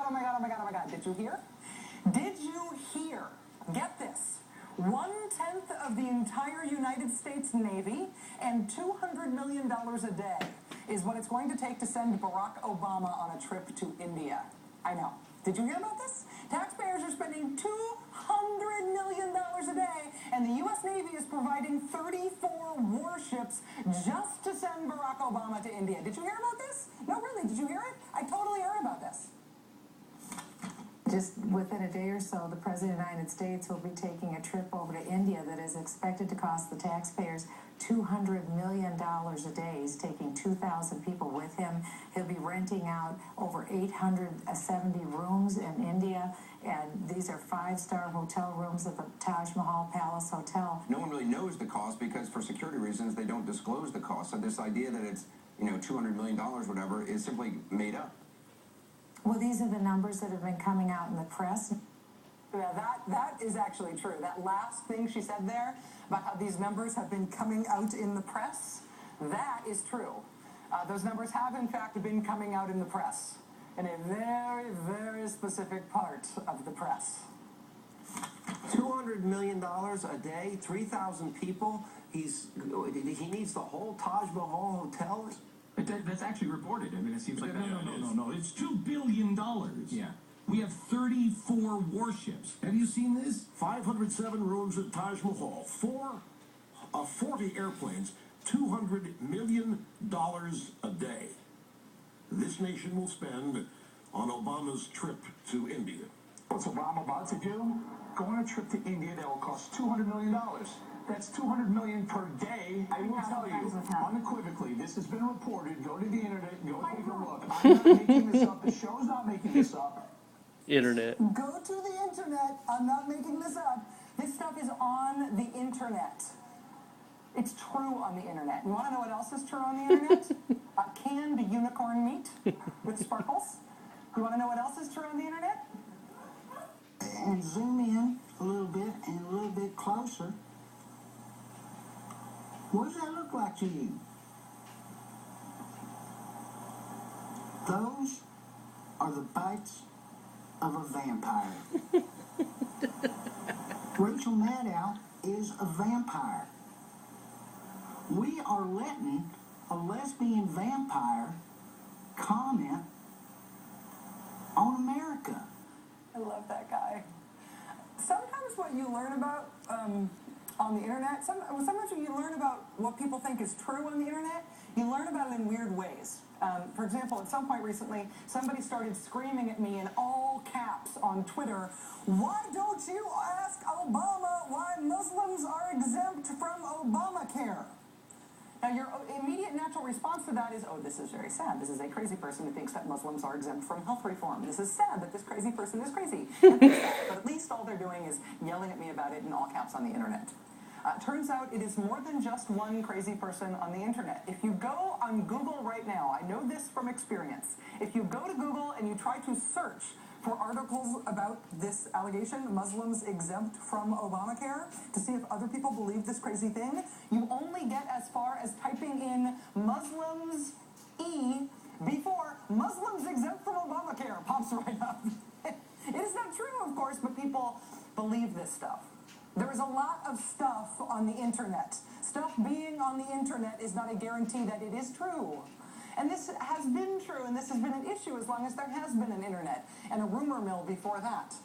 oh my God, oh my God, oh my God. Did you hear? Did you hear? Get this. 1/10 of the entire United States Navy and $200 million a day is what it's going to take to send Barack Obama on a trip to India. I know. Did you hear about this? Taxpayers are spending $200 million a day, and the U.S. Navy is providing 34 warships just to send Barack Obama to India. Did you hear about this? No, really, did you hear it? I totally heard about this. Just within a day or so, the President of the United States will be taking a trip over to India that is expected to cost the taxpayers $200 million a day. He's taking 2,000 people with him. He'll be renting out over 870 rooms in India, and these are 5-star hotel rooms at the Taj Mahal Palace Hotel. No one really knows the cost because for security reasons, they don't disclose the cost. So this idea that it's, $200 million, whatever, is simply made up. Well, these are the numbers that have been coming out in the press. Yeah, that is actually true. That last thing she said there about how these numbers have been coming out in the press, that is true. Those numbers have, in fact, been coming out in the press in a very, very specific part of the press. $200 million a day, 3,000 people. He needs the whole Taj Mahal hotel. That's actually reported. I mean, it seems like no. It's $2 billion. Yeah. We have 34 warships. Have you seen this? 507 rooms at Taj Mahal, 40 airplanes, $200 million a day. This nation will spend on Obama's trip to India. What's Obama about to do? Go on a trip to India that will cost $200 million. That's $200 million per day. I will tell you, unequivocally, this has been reported. Go to the internet, go take a look. I'm not making this up. The show's not making this up. Internet. Go to the internet. I'm not making this up. This stuff is on the internet. It's true on the internet. You want to know what else is true on the internet? Canned unicorn meat with sparkles. You want to know what else is true on the internet? And zoom in a little bit and a little bit closer. What does that look like to you? Those are the bites of a vampire. Rachel Maddow is a vampire. We are letting a lesbian vampire comment on America. I love that guy. Sometimes what you learn about on the internet, sometimes when you learn about what people think is true on the internet, you learn about it in weird ways. For example, at some point recently, somebody started screaming at me in all caps on Twitter, "Why don't you ask Obama why Muslims are exempt from Obamacare?" Now, your immediate natural response to that is, oh, this is very sad. This is a crazy person who thinks that Muslims are exempt from health reform. This is sad that this crazy person is crazy. But at least all they're doing is yelling at me about it in all caps on the internet. Turns out it is more than just one crazy person on the internet. If you go on Google right now, I know this from experience, if you go to Google and you try to search for articles about this allegation, Muslims exempt from Obamacare, to see if other people believe this crazy thing, you only get as far as typing in Muslims before Muslims exempt from Obamacare pops right up. It is not true, of course, but people believe this stuff. There is a lot of stuff on the internet. Stuff being on the internet is not a guarantee that it is true. And this has been true, and this has been an issue as long as there has been an internet, and a rumor mill before that.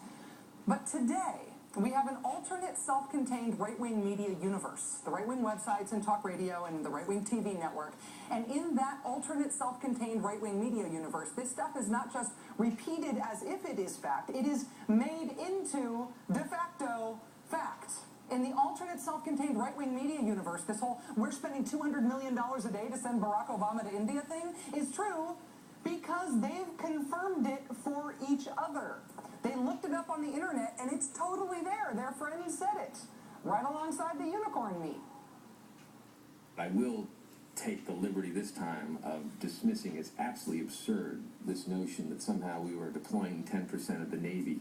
But today, we have an alternate self-contained right-wing media universe, the right-wing websites and talk radio and the right-wing TV network. And in that alternate self-contained right-wing media universe, this stuff is not just repeated as if it is fact, it is made into de facto fact. In the alternate self-contained right-wing media universe, this whole we're spending $200 million a day to send Barack Obama to India thing is true because they've confirmed it for each other. They looked it up on the internet and it's totally there. Their friends said it, right alongside the unicorn meat. I will take the liberty this time of dismissing as absolutely absurd this notion that somehow we were deploying 10% of the Navy,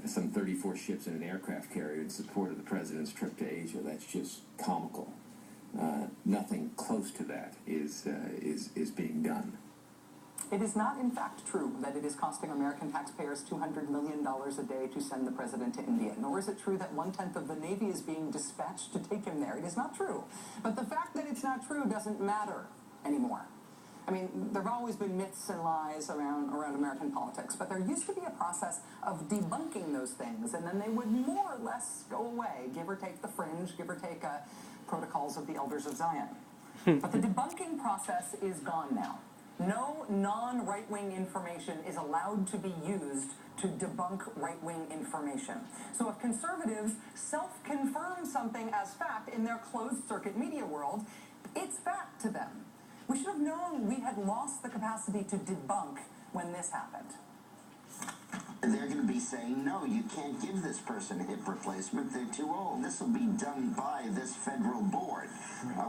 some 34 ships and an aircraft carrier in support of the president's trip to Asia. That's just comical. Nothing close to that is being done. It is not, in fact, true that it is costing American taxpayers $200 million a day to send the president to India, nor is it true that 1/10 of the Navy is being dispatched to take him there. It is not true. But the fact that it's not true doesn't matter anymore. I mean, there have always been myths and lies around American politics, but there used to be a process of debunking those things, and then they would more or less go away, give or take the fringe, give or take protocols of the Elders of Zion. But the debunking process is gone now. No non-right-wing information is allowed to be used to debunk right-wing information. So if conservatives self-confirm something as fact in their closed-circuit media world, it's fact to them. We should have known we had lost the capacity to debunk when this happened. They're going to be saying, no, you can't give this person a hip replacement. They're too old. This will be done by this federal board,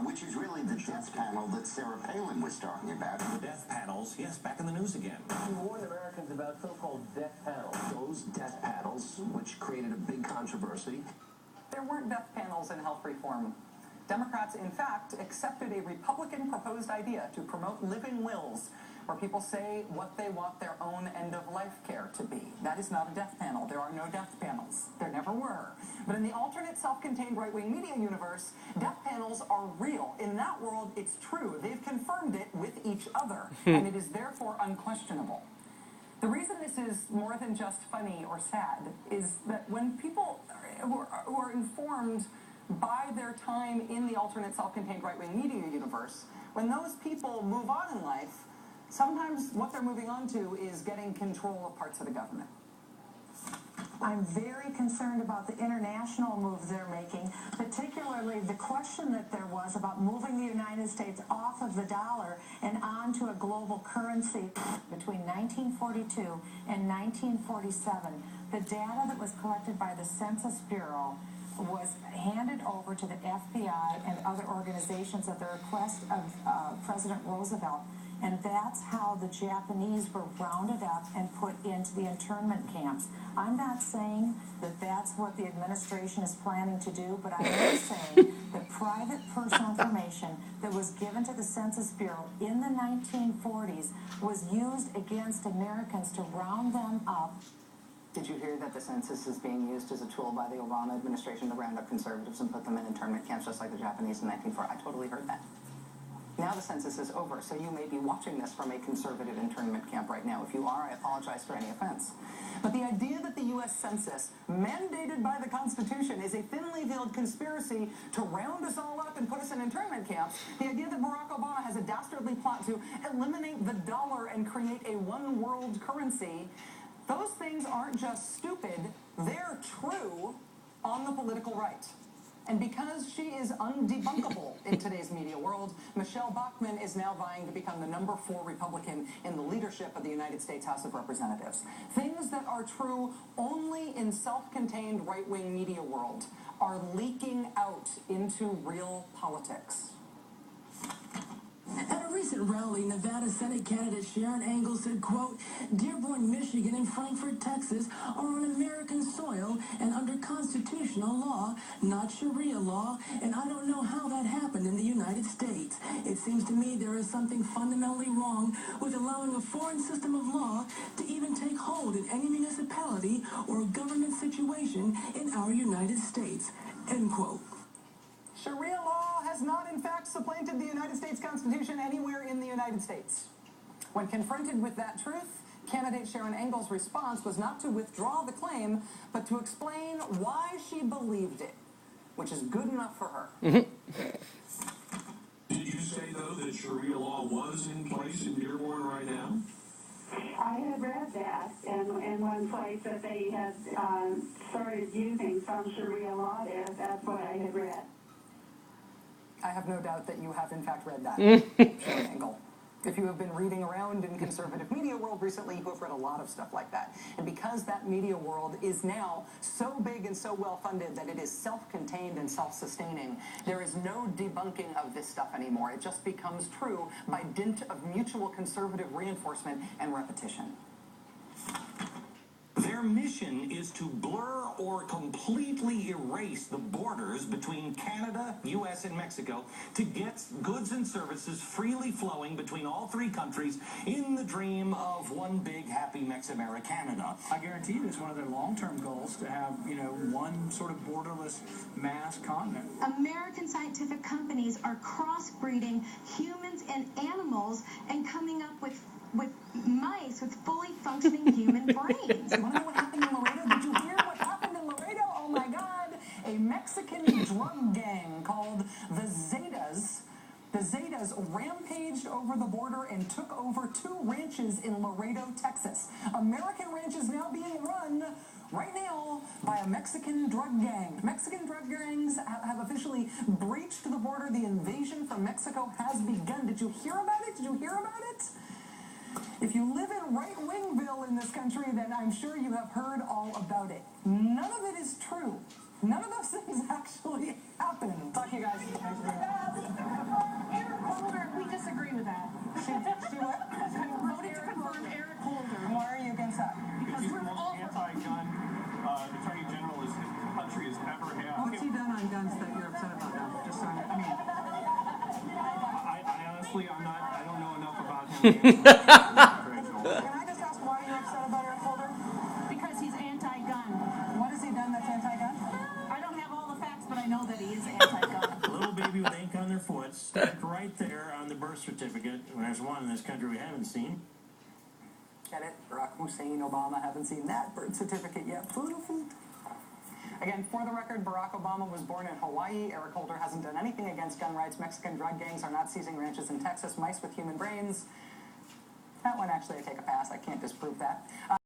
which is really the death panel that Sarah Palin was talking about. The death panels, yes, back in the news again. You warned Americans about so-called death panels. Those death panels, which created a big controversy. There weren't death panels in health reform. Democrats, in fact, accepted a Republican-proposed idea to promote living wills, where people say what they want their own end-of-life care to be. That is not a death panel. There are no death panels. There never were. But in the alternate self-contained right-wing media universe, death panels are real. In that world, it's true. They've confirmed it with each other, and it is therefore unquestionable. The reason this is more than just funny or sad is that when people who are informed by their time in the alternate self-contained right-wing media universe, when those people move on in life, sometimes what they're moving on to is getting control of parts of the government. I'm very concerned about the international move they're making, particularly the question that there was about moving the United States off of the dollar and onto a global currency. Between 1942 and 1947, the data that was collected by the Census Bureau was handed over to the FBI and other organizations at the request of President Roosevelt. And that's how the Japanese were rounded up and put into the internment camps. I'm not saying that that's what the administration is planning to do, but I am saying that private personal information that was given to the Census Bureau in the 1940s was used against Americans to round them up. Did you hear that the census is being used as a tool by the Obama administration to round up conservatives and put them in internment camps just like the Japanese in 1940? I totally heard that. Now the census is over, so you may be watching this from a conservative internment camp right now. If you are, I apologize for any offense. But the idea that the U.S. Census, mandated by the Constitution, is a thinly veiled conspiracy to round us all up and put us in internment camps, the idea that Barack Obama has a dastardly plot to eliminate the dollar and create a one-world currency, those things aren't just stupid, they're true on the political right. And because she is undebunkable in today's media world, Michelle Bachmann is now vying to become the #4 Republican in the leadership of the United States House of Representatives. Things that are true only in self-contained right-wing media world are leaking out into real politics. At a recent rally, Nevada Senate candidate Sharon Angle said, quote, Dearborn, Michigan and Frankfort, Texas are on American soil and under constitutional law, not Sharia law, and I don't know how that happened in the United States. It seems to me there is something fundamentally wrong with allowing a foreign system of law to even take hold in any municipality or government situation in our United States, end quote. Sharia law has not, in fact, supplanted the United States Constitution anywhere in the United States. When confronted with that truth, candidate Sharon Angle's response was not to withdraw the claim, but to explain why she believed it, which is good enough for her. Did you say, though, that Sharia law was in place in Dearborn right now? I had read that in one place that they had started using some Sharia law there. That's what I had read. I have no doubt that you have, in fact, read that, Sharon Angle. If you have been reading around in conservative media world recently, you have read a lot of stuff like that. And because that media world is now so big and so well-funded that it is self-contained and self-sustaining, there is no debunking of this stuff anymore. It just becomes true by dint of mutual conservative reinforcement and repetition. There Their mission is to blur or completely erase the borders between Canada, U.S., and Mexico to get goods and services freely flowing between all three countries in the dream of one big happy Mex-Americanada. I guarantee you it's one of their long-term goals to have, one sort of borderless mass continent. American scientific companies are crossbreeding humans and animals and coming up with mice with fully functioning human brains. You want to know what happened in Laredo? Did you hear what happened in Laredo? Oh my God! A Mexican drug gang called the Zetas. The Zetas rampaged over the border and took over 2 ranches in Laredo, Texas. American ranches now being run right now by a Mexican drug gang. Mexican drug gangs have officially breached the border. The invasion from Mexico has begun. Did you hear about it? Did you hear about it? If you live in right-wingville in this country, then I'm sure you have heard all about it. None of it is true. None of those things actually happened. Talk to you guys. Eric Holder, we disagree with that. She what? Voted to confirm Eric Holder. Why are you against that? Because He's we're the most all anti-gun attorney general this country has ever had. What's he done on guns that you're upset about now? Just on, I honestly, I don't know enough about him. Can I just ask why you're upset about Eric Holder? because he's anti-gun. What has he done that's anti-gun? I don't have all the facts, but I know that he is anti-gun. A little baby with ink on their foot, stamped right there on the birth certificate. There's one in this country we haven't seen. Get it? Barack Hussein Obama. Haven't seen that birth certificate yet. Again, for the record, Barack Obama was born in Hawaii. Eric Holder hasn't done anything against gun rights. Mexican drug gangs are not seizing ranches in Texas. Mice with human brains. That one, actually, I take a pass. I can't disprove that.